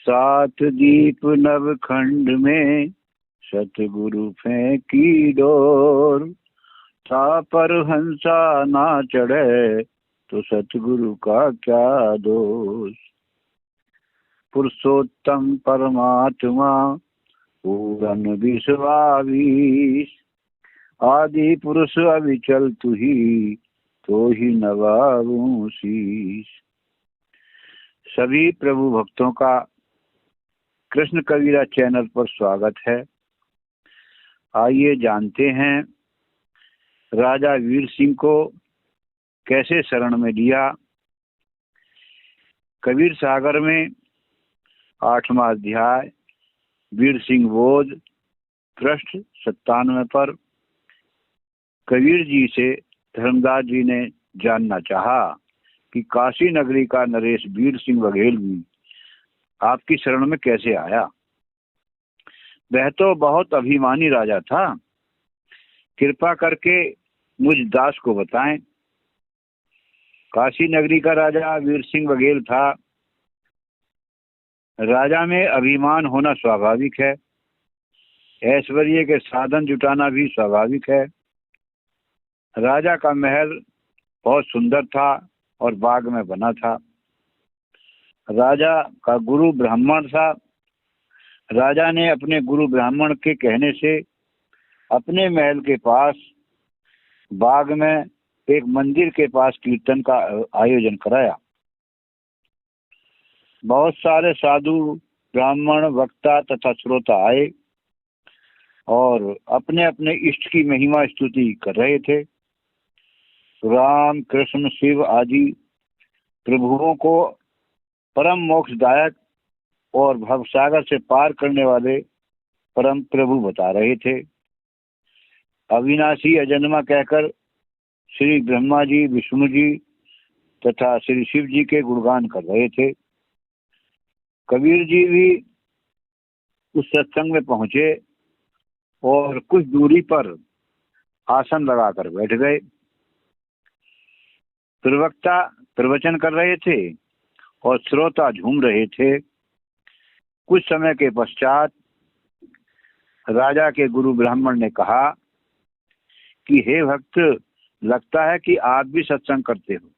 सात दीप नवखंड में सतगुरु फेंकी डोर। था पर हंसा ना चढ़े तो सतगुरु का क्या दोष। पुरुषोत्तम परमात्मा पूरन विश्वावीश। आदि पुरुष अविचल तू ही तो ही नवाऊं शीश। सभी प्रभु भक्तों का कृष्ण कबीरा चैनल पर स्वागत है। आइए जानते हैं राजा वीर सिंह को कैसे शरण में लिया। कबीर सागर में 8वां अध्याय वीर सिंह बोध पृष्ठ 97 पर कबीर जी से धर्मदास जी ने जानना चाहा कि काशी नगरी का नरेश वीर सिंह बघेल भी आपकी शरण में कैसे आया। वह तो बहुत अभिमानी राजा था, कृपा करके मुझ दास को बताएं। काशी नगरी का राजा वीर सिंह बघेल था। राजा में अभिमान होना स्वाभाविक है, ऐश्वर्य के साधन जुटाना भी स्वाभाविक है। राजा का महल बहुत सुंदर था और बाग में बना था। राजा का गुरु ब्राह्मण था। राजा ने अपने गुरु ब्राह्मण के कहने से अपने महल के पास बाग में एक मंदिर के पास कीर्तन का आयोजन कराया। बहुत सारे साधु ब्राह्मण वक्ता तथा श्रोता आए और अपने अपने इष्ट की महिमा स्तुति कर रहे थे। राम कृष्ण शिव आदि प्रभुओं को परम मोक्षदायक और भवसागर से पार करने वाले परम प्रभु बता रहे थे। अविनाशी अजन्मा कहकर श्री ब्रह्मा जी, विष्णु जी तथा श्री शिव जी के गुणगान कर रहे थे। कबीर जी भी उस सत्संग में पहुंचे और कुछ दूरी पर आसन लगाकर बैठ गए। प्रवक्ता प्रवचन कर रहे थे और श्रोता झूम रहे थे। कुछ समय के पश्चात राजा के गुरु ब्राह्मण ने कहा कि हे भक्त, लगता है कि आप भी सत्संग करते हो।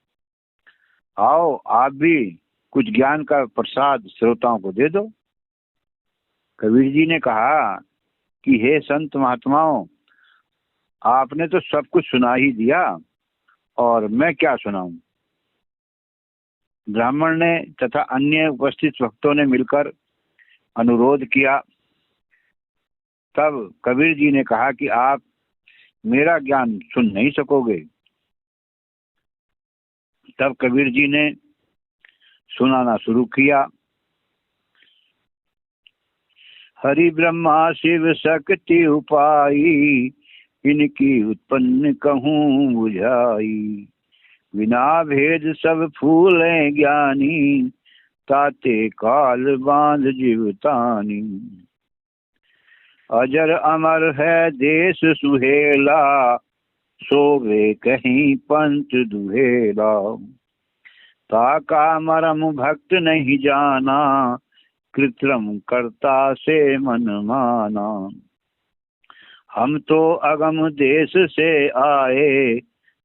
आओ, आप भी कुछ ज्ञान का प्रसाद श्रोताओं को दे दो। कबीर जी ने कहा कि हे संत महात्माओं, आपने तो सब कुछ सुना ही दिया और मैं क्या सुनाऊं। ब्राह्मण ने तथा अन्य उपस्थित भक्तों ने मिलकर अनुरोध किया। तब कबीर जी ने कहा कि आप मेरा ज्ञान सुन नहीं सकोगे। तब कबीर जी ने सुनाना शुरू किया। हरि ब्रह्मा शिव शक्ति उपाई, इनकी उत्पन्न कहूँ बुझाई। बिना भेद सब फूले ज्ञानी, ताते काल बांध जीवतानी। अजर अमर है देश सुहेला, सोवे कहीं पंच दुहेला। ताका मरम भक्त नहीं जाना, कृत्रिम करता से मन माना। हम तो अगम देश से आए,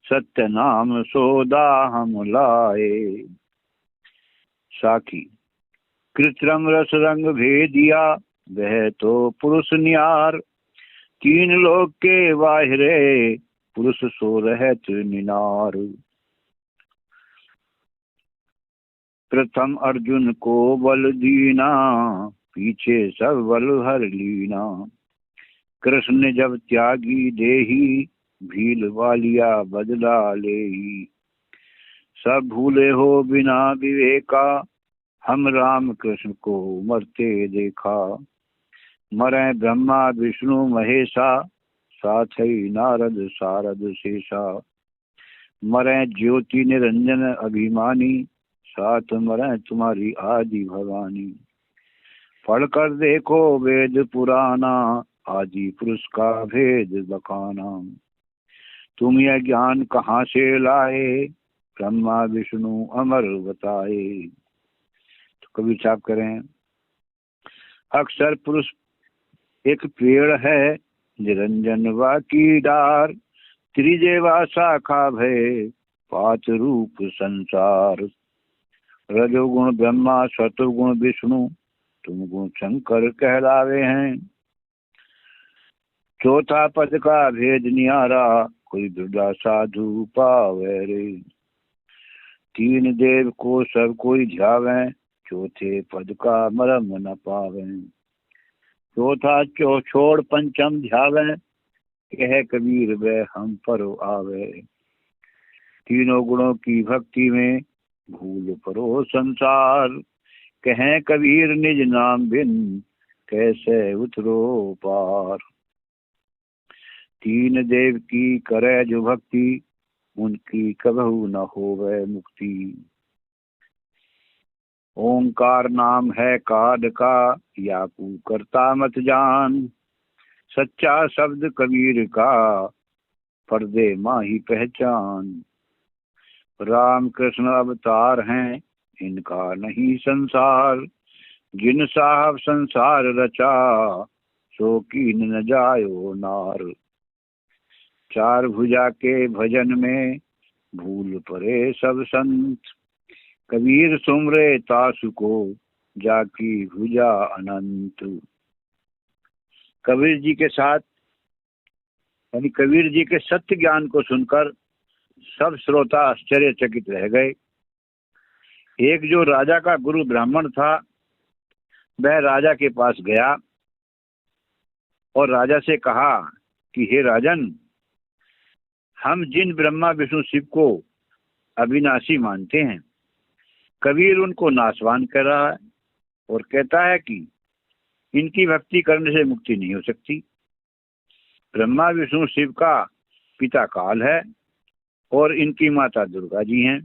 सत्य नाम सोदा हम लाए। साखी कृत्रिम रस रंग भेदिया, वह तो पुरुष न्यार। तीन लोग के बाहरे, पुरुष सो रहत निनार। प्रथम अर्जुन को बल दीना, पीछे सब बल हर लीना। कृष्ण जब त्यागी देही, भील वालिया बदला लेही। सब भूले हो बिना विवेका, हम राम कृष्ण को मरते देखा। मरे ब्रह्मा विष्णु महेशा, साथ ही नारद सारद शेषा। मरे ज्योति निरंजन अभिमानी, साथ मरे तुम्हारी आदि भवानी। पढ़कर देखो वेद पुराना, आदि पुरुष का भेद बखाना। तुम यह ज्ञान कहाँ से लाए, ब्रह्मा विष्णु अमर बताए। तो कबीर साहब करें, अक्सर पुरुष एक पेड़ है, निरंजन वा की डार, त्रिजेवा शाखा भय पात रूप संसार। रजोगुण ब्रह्मा सतोगुण विष्णु, तुम गुण शंकर कहलावे हैं। चौथा पद का भेद निहारा, कोई दुर्गा साधु पावे रे। तीन देव को सब कोई ध्यावे, चौथे पद का मरम न पावे। चौथा छोड़ पंचम ध्यावे, कह कबीर वे हम पर आवे। तीनों गुणों की भक्ति में भूल परो संसार, कहें कबीर निज नाम बिन कैसे उतरो पार। तीन देव की करे जो भक्ति, उनकी कबहू न होवे मुक्ति। ओंकार नाम है काद का, याकू करता मत जान। सच्चा शब्द कबीर का, पर्दे माही पहचान। राम कृष्ण अवतार हैं, इनका नहीं संसार। जिन साहब संसार रचा, सो कीन न जायो नार। चार भुजा के भजन में भूल परे सब संत, कबीर सुमरे तासु को जाकी भुजा अनंत। कबीर जी के साथ यानी कबीर जी के सत्य ज्ञान को सुनकर सब श्रोता आश्चर्यचकित रह गए। एक जो राजा का गुरु ब्राह्मण था, वह राजा के पास गया और राजा से कहा कि हे राजन, हम जिन ब्रह्मा विष्णु शिव को अविनाशी मानते हैं, कबीर उनको नाशवान कर रहा है और कहता है कि इनकी भक्ति करने से मुक्ति नहीं हो सकती। ब्रह्मा विष्णु शिव का पिता काल है और इनकी माता दुर्गा जी हैं।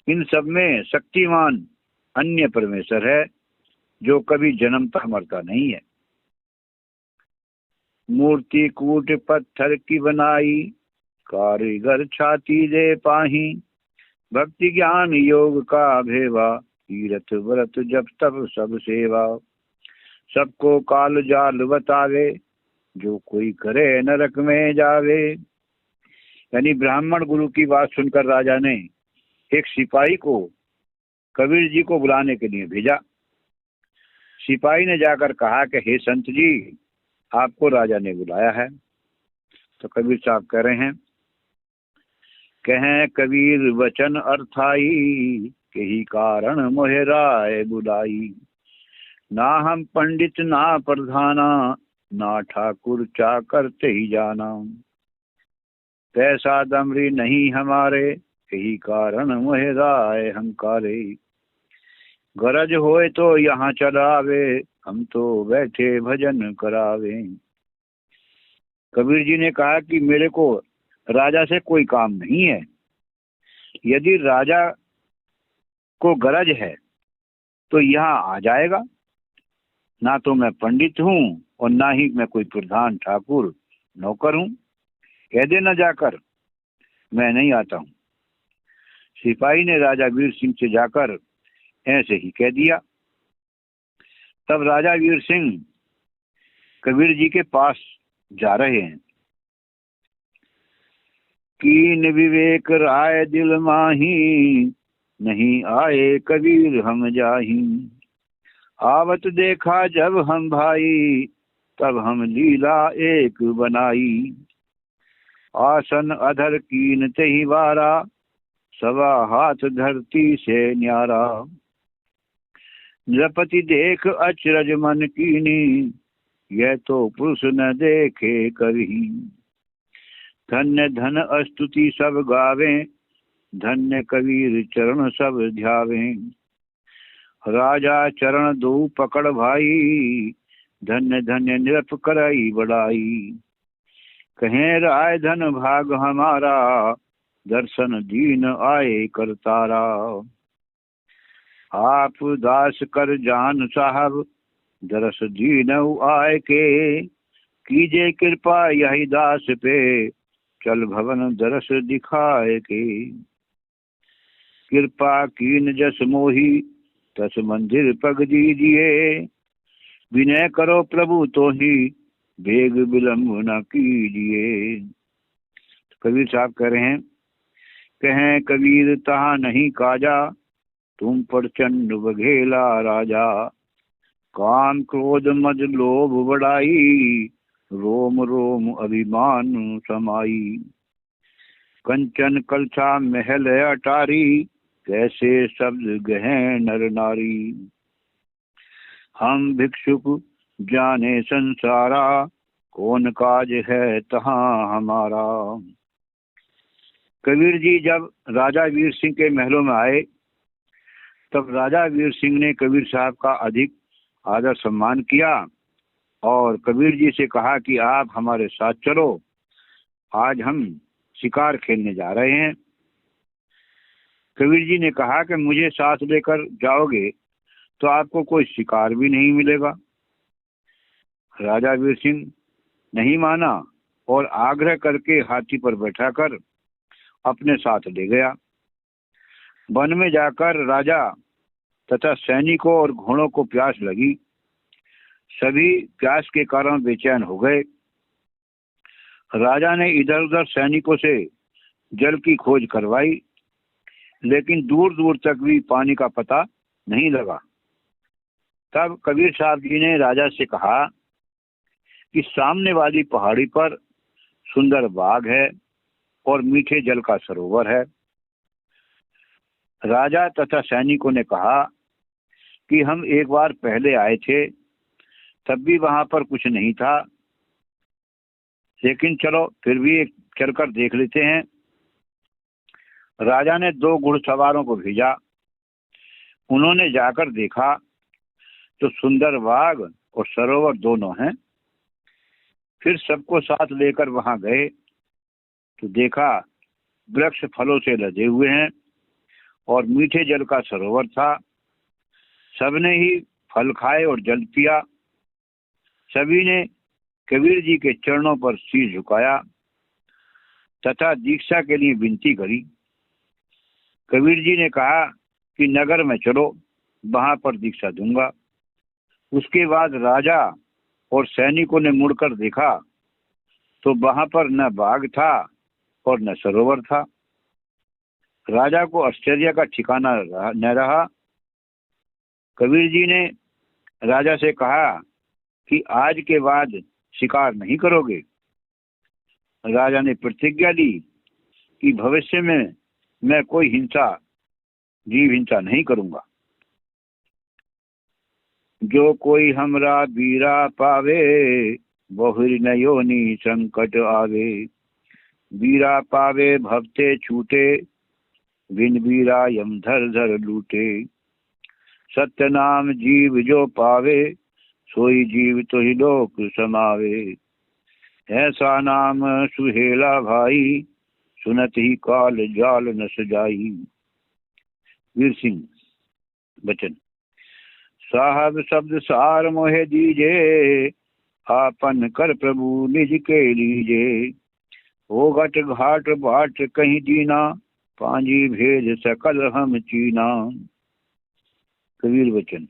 इन सब में शक्तिमान अन्य परमेश्वर है, जो कभी जन्मता मरता नहीं है। मूर्ति कूट पत्थर की बनाई, कारीगर छाती दे पाही। भक्ति ज्ञान योग का भेवा, तीरथ व्रत जप तप सब सेवा। सबको काल जाल बतावे, जो कोई करे नरक में जावे। यानी ब्राह्मण गुरु की बात सुनकर राजा ने एक सिपाही को कबीर जी को बुलाने के लिए भेजा। सिपाही ने जाकर कहा कि हे संत जी, आपको राजा ने बुलाया है। तो कबीर साहब कह रहे हैं, कहें कबीर वचन अर्थाई, यही कारण मोहे राय बुलाई। ना हम पंडित ना प्रधाना, ना ठाकुर चाकर ते ही जाना। पैसा दमरी नहीं हमारे, यही कारण मोहे राय हंकारे। गरज होए तो यहाँ चलावे, हम तो बैठे भजन करावे। कबीर जी ने कहा कि मेरे को राजा से कोई काम नहीं है। यदि राजा को गरज है तो यहाँ आ जाएगा। ना तो मैं पंडित हूँ और ना ही मैं कोई प्रधान ठाकुर नौकर हूँ। कह देना जाकर, मैं नहीं आता हूँ। सिपाही ने राजा वीर सिंह से जाकर ऐसे ही कह दिया। तब राजा वीर सिंह कबीर जी के पास जा रहे हैं। कीन विवेक राय दिल माही, नहीं आए कबीर हम जाही। आवत देखा जब हम भाई, तब हम लीला एक बनाई। आसन अधर कीन तही वारा, सवा हाथ धरती से न्यारा। नृपति देख अचरज मन कीनी, यह तो पुरुष न देखे कभी। धन्य धन स्तुति सब गावे, धन्य कबीर चरण सब ध्यावे। राजा चरण दो पकड़ भाई, धन्य धन्य नृप कराई बढ़ाई। कहें राय धन भाग हमारा, दर्शन दीन आए करतारा। आप दास कर जान साहब, दरस दीन आए के। कीजे कृपा यही दास पे, चल भवन दरस दिखाए के। कृपा कीन जस मोही, तस मंदिर पग दीजिए। विनय करो प्रभु तो ही बेग विलंब न कीजिए। कबीर साहब कह रहे हैं, कहें कबीर तहा नहीं काजा, तुम पर चंड बघेला राजा। काम क्रोध मद लोभ बढ़ाई, रोम रोम अभिमान समाई। कंचन कलछा महल अटारी, कैसे शब्द गहन नर नारी। हम भिक्षुक जाने संसारा, कौन काज है तहाँ हमारा। कबीर जी जब राजा वीर सिंह के महलों में आए, तब राजा वीर सिंह ने कबीर साहब का अधिक आदर सम्मान किया और कबीर जी से कहा कि आप हमारे साथ चलो, आज हम शिकार खेलने जा रहे हैं। कबीर जी ने कहा कि मुझे साथ लेकर जाओगे तो आपको कोई शिकार भी नहीं मिलेगा। राजा वीर सिंह नहीं माना और आग्रह करके हाथी पर बैठाकर अपने साथ ले गया। वन में जाकर राजा तथा सैनिकों और घोड़ों को प्यास लगी। सभी प्यास के कारण बेचैन हो गए। राजा ने इधर उधर सैनिकों से जल की खोज करवाई, लेकिन दूर दूर तक भी पानी का पता नहीं लगा। तब कबीर साहब जी ने राजा से कहा कि सामने वाली पहाड़ी पर सुंदर बाग है और मीठे जल का सरोवर है। राजा तथा सैनिकों ने कहा कि हम एक बार पहले आए थे, तब भी वहां पर कुछ नहीं था, लेकिन चलो फिर भी एक चलकर देख लेते हैं। राजा ने 2 घुड़सवारों को भेजा। उन्होंने जाकर देखा तो सुंदर बाग और सरोवर दोनों हैं। फिर सबको साथ लेकर वहां गए तो देखा वृक्ष फलों से लदे हुए हैं और मीठे जल का सरोवर था। सबने ही फल खाए और जल पिया। सभी ने कबीर जी के चरणों पर सिर झुकाया तथा दीक्षा के लिए विनती करी। कबीर जी ने कहा कि नगर में चलो, वहां पर दीक्षा दूंगा। उसके बाद राजा और सैनिकों ने मुड़कर देखा तो वहां पर न बाग था और न सरोवर था। राजा को आश्चर्य का ठिकाना न रहा। कबीर जी ने राजा से कहा कि आज के बाद शिकार नहीं करोगे। राजा ने प्रतिज्ञा ली कि भविष्य में मैं कोई जीव हिंसा नहीं करूंगा। जो कोई हमरा बीरा पावे, बहुर नयोनी संकट आवे। बीरा पावे भवते छूटे, बिन बीरा यम धर धर लूटे। सत्य नाम जीव जो पावे, सोई जीव तो ही लोक समावे। ऐसा नाम सुहेला भाई, सुनत ही काल जाल न सजाई। वीर सिंह बचन। साहब शब्द सार मोहे दीजे, आपन कर प्रभु निज के लीजे। हो घट घाट बाट कहीं दीना, पांजी भेद सकल हम चीना। कबीर वचन।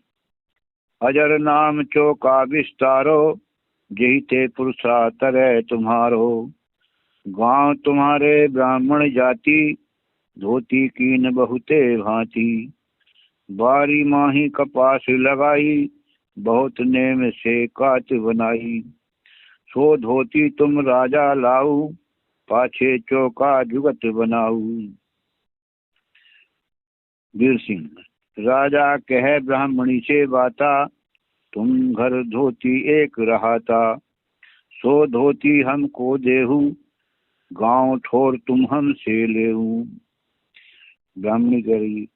अजर नाम चौका विस्तारो, जही ते पुरुषा तरह तुम्हारो। गांव तुम्हारे ब्राह्मण जाति, धोती कीन बहुते भांति। बारी माही कपास लगाई, बहुत नेम से कात बनाई। सो धोती तुम राजा लाऊ, पाछे चौका जुगत बनाऊ। वीर सिंह। राजा कह ब्राह्मणी से बाता, तुम घर धोती एक रहाता। सो धोती हमको देहू, गांव ठोर तुम हमसे लेऊ। ब्राह्मणी करी।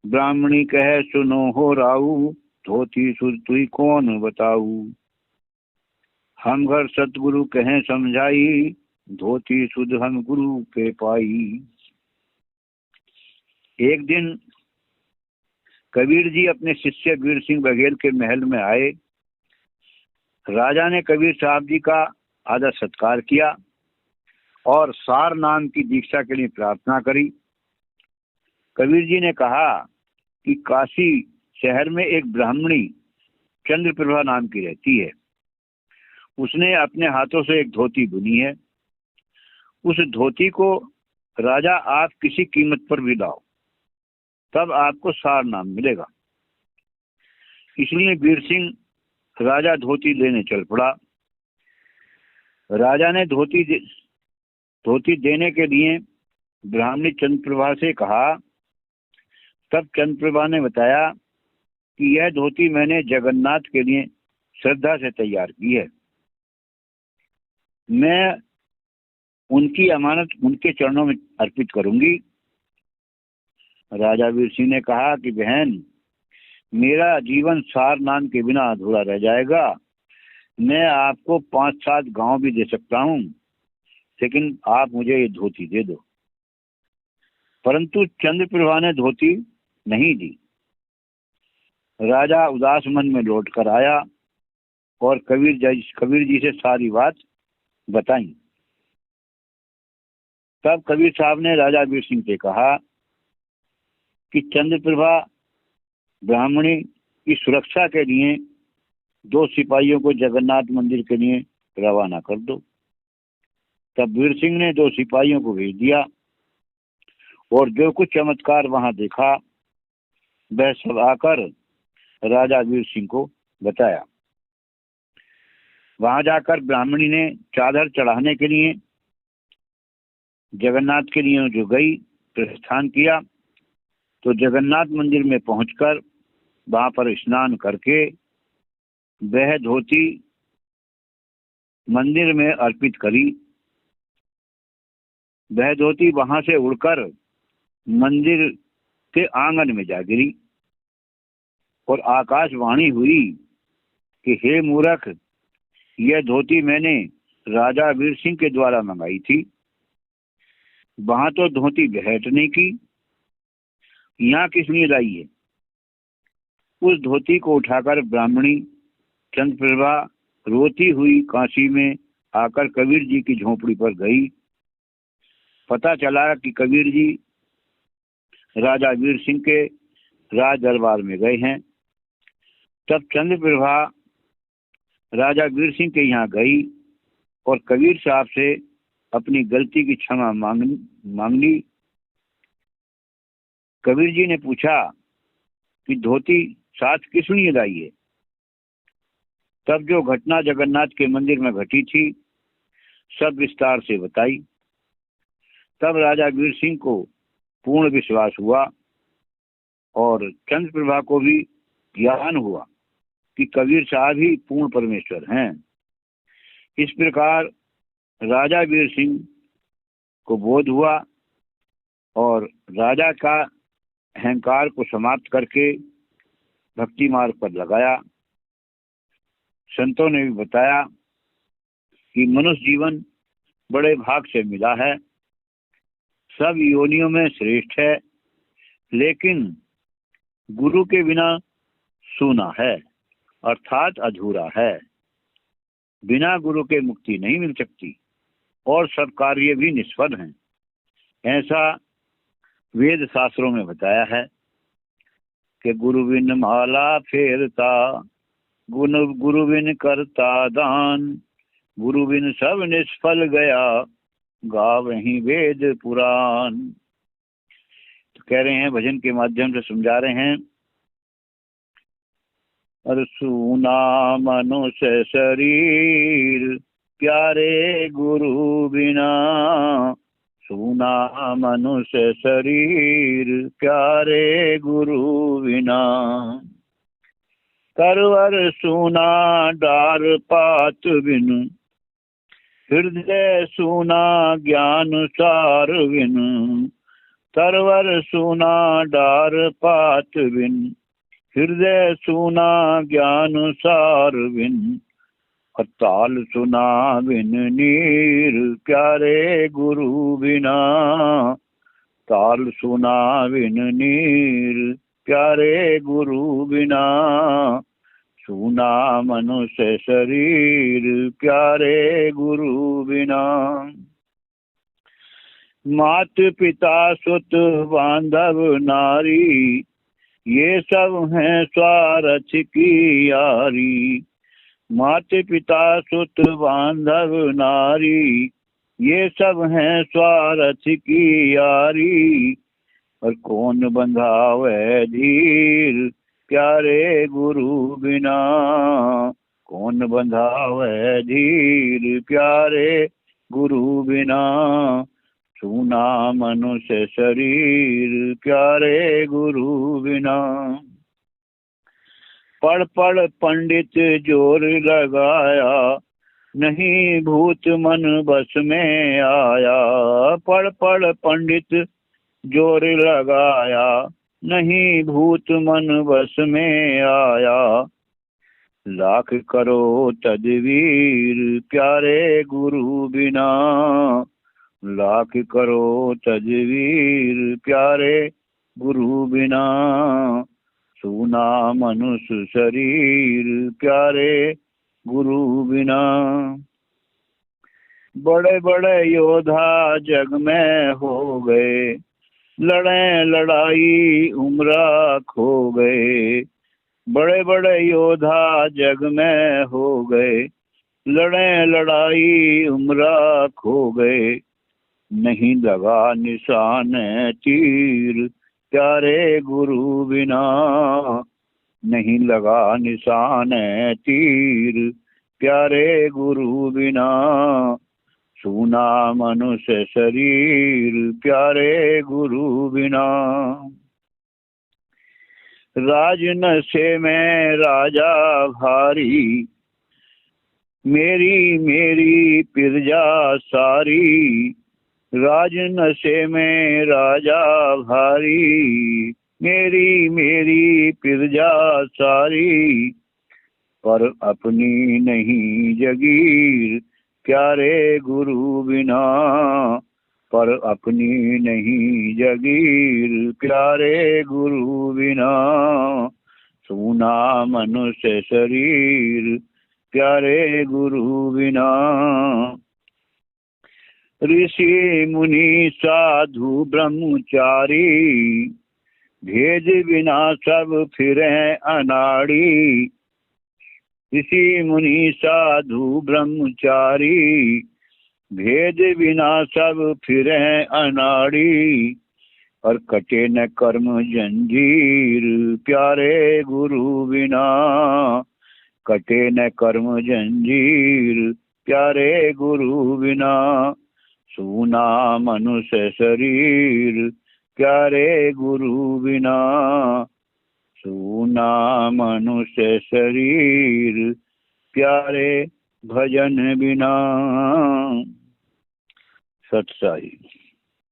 ब्राह्मणी कहे सुनो हो राऊ, धोती सुर तुई कौन बताऊ। हम घर सतगुरु कहें समझाई, धोती सुध हम गुरु के पाई। एक दिन कबीर जी अपने शिष्य वीर सिंह बघेल के महल में आए। राजा ने कबीर साहब जी का आदर सत्कार किया और सार नाम की दीक्षा के लिए प्रार्थना करी। कबीर जी ने कहा कि काशी शहर में एक ब्राह्मणी चंद्रप्रभा नाम की रहती है। उसने अपने हाथों से एक धोती बुनी है। उस धोती को राजा आप किसी कीमत पर भी लाओ, तब आपको सार नाम मिलेगा। इसलिए वीर सिंह राजा धोती लेने चल पड़ा। राजा ने धोती देने के लिए ब्राह्मणी चंद्रप्रभा से कहा। तब चंद्रप्रभा ने बताया कि यह धोती मैंने जगन्नाथ के लिए श्रद्धा से तैयार की है। मैं उनकी अमानत उनके चरणों में अर्पित करूंगी। राजा वीर सिंह ने कहा कि बहन, मेरा जीवन सार नाम के बिना अधूरा रह जाएगा। मैं आपको 5-7 गांव भी दे सकता हूं, लेकिन आप मुझे ये धोती दे दो। परंतु चंद्रप्रभा ने धोती नहीं दी। राजा उदास मन में लौट कर आया और कबीर जी से सारी बात बताई। तब कबीर साहब ने राजा वीर सिंह से कहा कि चंद्रप्रभा ब्राह्मणी की सुरक्षा के लिए 2 सिपाहियों को जगन्नाथ मंदिर के लिए रवाना कर दो। तब वीर सिंह ने 2 सिपाहियों को भेज दिया और जो कुछ चमत्कार वहां देखा वह सब आकर राजा वीर सिंह को बताया। वहां जाकर ब्राह्मणी ने चादर चढ़ाने के लिए जगन्नाथ के लिए जो गई, प्रस्थान किया, तो जगन्नाथ मंदिर में पहुंचकर वहां पर स्नान करके वह धोती मंदिर में अर्पित करी। वह धोती वहां से उड़कर मंदिर के आंगन में जा गिरी और आकाशवाणी हुई कि हे मूर्ख, यह धोती मैंने राजा वीर सिंह के द्वारा मंगाई थी। वहां तो धोती भेंटने की, यहाँ किस लिए लाई है? उस धोती को उठाकर ब्राह्मणी चंद्रप्रभा रोती हुई काशी में आकर कबीर जी की झोपड़ी पर गई। पता चला कि कबीर जी राजा वीर सिंह के राज दरबार में गए हैं। तब चंद्रप्रभा राजा वीर सिंह के यहाँ गई और कबीर साहब से अपनी गलती की क्षमा मांग ली। कबीर जी ने पूछा कि धोती साथ किस लिए लाई है? तब जो घटना जगन्नाथ के मंदिर में घटी थी सब विस्तार से बताई। तब राजा वीर सिंह को पूर्ण विश्वास हुआ और चंद्रप्रभा को भी ज्ञान हुआ कि कबीर साहब ही पूर्ण परमेश्वर हैं। इस प्रकार राजा वीर सिंह को बोध हुआ और राजा का अहंकार को समाप्त करके भक्ति मार्ग पर लगाया। संतों ने भी बताया कि मनुष्य जीवन बड़े भाग से मिला है, सब योनियों में श्रेष्ठ है, लेकिन गुरु के बिना सूना है, अर्थात अधूरा है। बिना गुरु के मुक्ति नहीं मिल सकती और सब कार्य भी निष्फल हैं। ऐसा वेद शास्त्रों में बताया है कि गुरु बिन माला फेरता, गुरु बिन करता दान, गुरु बिन सब निष्फल गया, गावहीं वेद पुराण। तो कह रहे हैं, भजन के माध्यम से समझा रहे हैं, और सूना मनुष्य शरीर प्यारे गुरु बिना, सूना मनुष्य शरीर प्यारे गुरु बिना, तरवर सूना डार पात बिन, हृदय सूना ज्ञान सार बिन, तरवर सूना डार पात बिन, हृदय सूना ज्ञान सार बिन, ताल सुना बिन नीर प्यारे गुरु बिना, ताल सुना बिन नीर प्यारे गुरु बिना, सूना मनुष्य शरीर प्यारे गुरु बिना। मात पिता सुत बांधव नारी, ये सब हैं स्वार्थ की यारी, माते पिता सुत बांधव नारी। ये सब हैं स्वार्थ की यारी, और कौन बंधावे धीर प्यारे गुरु बिना। कौन बंधावे धीर प्यारे गुरु बिना। सूना मनुष्य शरीर प्यारे गुरु बिना। पढ़ पढ़ पंडित जोर लगाया, नहीं भूत मन बस में आया। पढ़ पढ़ पंडित जोर लगाया, नहीं भूत मन बस में आया। लाख करो तदवीर प्यारे गुरु बिना। लाख करो तदवीर प्यारे गुरु बिना। सूना मनुष्य शरीर प्यारे गुरु बिना। बड़े बड़े योद्धा जग में हो गए, लड़े लड़ाई उम्र खो गए। बड़े बड़े योद्धा जग में हो गए, लड़े लड़ाई उम्र खो गए। नहीं लगा निशान तीर प्यारे गुरु बिना। नहीं लगा निशान तीर प्यारे गुरु बिना। सूना मनुष्य शरीर प्यारे गुरु बिना। राज नशे में राजा भारी, मेरी मेरी प्रजा सारी। राज नशे में राजा भारी, मेरी मेरी प्रजा सारी। पर अपनी नहीं जगीर प्यारे गुरु बिना। पर अपनी नहीं जगीर प्यारे गुरु बिना। सूना मनुष्य शरीर प्यारे गुरु बिना। ऋषि मुनि साधु ब्रह्मचारी, भेद बिना सब फिरे अनाड़ी। ऋषि मुनि साधु ब्रह्मचारी, भेद बिना सब फिरे अनाड़ी। और कटे न कर्म जंजीर प्यारे गुरु बिना। कटे न कर्म जंजीर प्यारे गुरु बिना। सूना मनुष्य शरीर प्यारे गुरु बिना। सूना मनुष्य शरीर प्यारे भजन बिना। सत्साई।